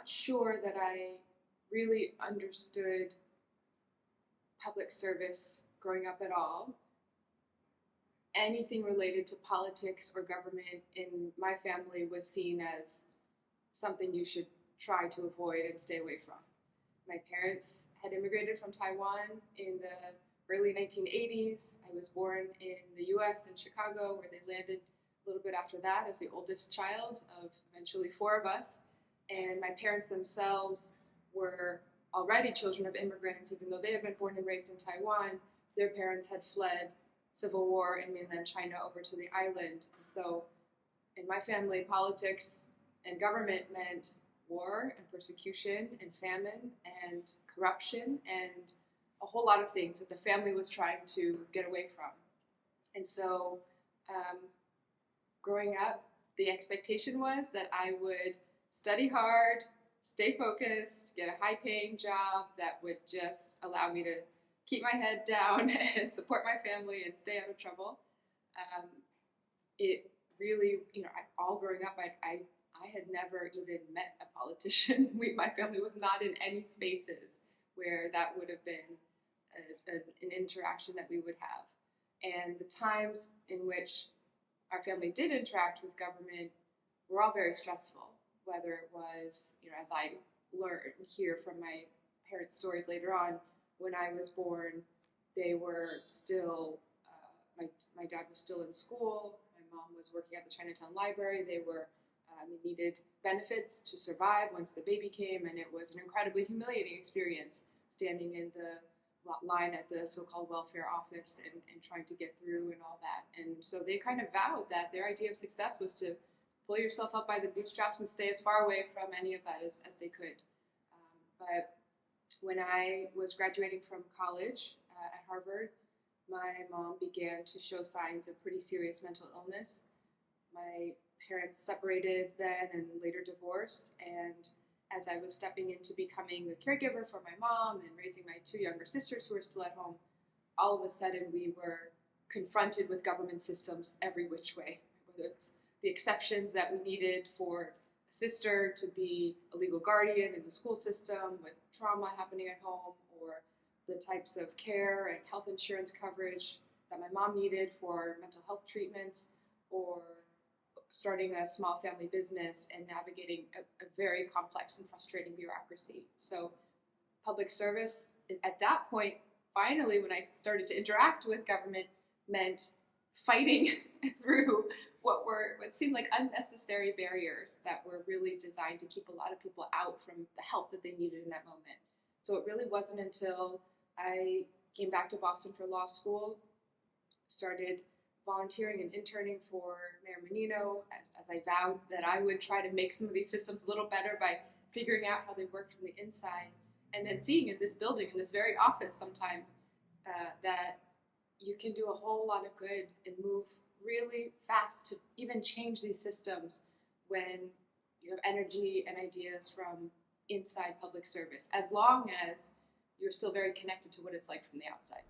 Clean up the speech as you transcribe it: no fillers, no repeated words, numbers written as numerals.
not sure that I really understood public service growing up at all. Anything related to politics or government in my family was seen as something you should try to avoid and stay away from. My parents had immigrated from Taiwan in the early 1980s. I was born in the US in Chicago, where they landed a little bit after that as the oldest child of eventually four of us. And my parents themselves were already children of immigrants, even though they had been born and raised in Taiwan. Their parents had fled civil war in mainland China over to the island. And so in my family, politics and government meant war and persecution and famine and corruption and a whole lot of things that the family was trying to get away from. And so growing up, the expectation was that I would study hard, stay focused, get a high-paying job that would just allow me to keep my head down and support my family and stay out of trouble. It really, all growing up, I had never even met a politician. My family was not in any spaces where that would have been an interaction that we would have. And the times in which our family did interact with government were all very stressful, whether it was, as I learned and hear from my parents' stories later on, when I was born, they were still, my dad was still in school, my mom was working at the Chinatown Library, they needed benefits to survive once the baby came, and it was an incredibly humiliating experience standing in the line at the so-called welfare office and trying to get through and all that. And so they kind of vowed that their idea of success was to pull yourself up by the bootstraps and stay as far away from any of that as they could. But when I was graduating from college at Harvard, my mom began to show signs of pretty serious mental illness. My parents separated then and later divorced, and as I was stepping into becoming the caregiver for my mom and raising my two younger sisters who were still at home, all of a sudden we were confronted with government systems every which way, whether it's the exceptions that we needed for a sister to be a legal guardian in the school system with trauma happening at home, or the types of care and health insurance coverage that my mom needed for mental health treatments, or starting a small family business and navigating a very complex and frustrating bureaucracy. So public service at that point, finally, when I started to interact with government, meant fighting through what seemed like unnecessary barriers that were really designed to keep a lot of people out from the help that they needed in that moment. So it really wasn't until I came back to Boston for law school, started volunteering and interning for Mayor Menino, as I vowed that I would try to make some of these systems a little better by figuring out how they work from the inside, and then seeing in this building, in this very office sometime, that you can do a whole lot of good and move really fast to even change these systems when you have energy and ideas from inside public service, as long as you're still very connected to what it's like from the outside.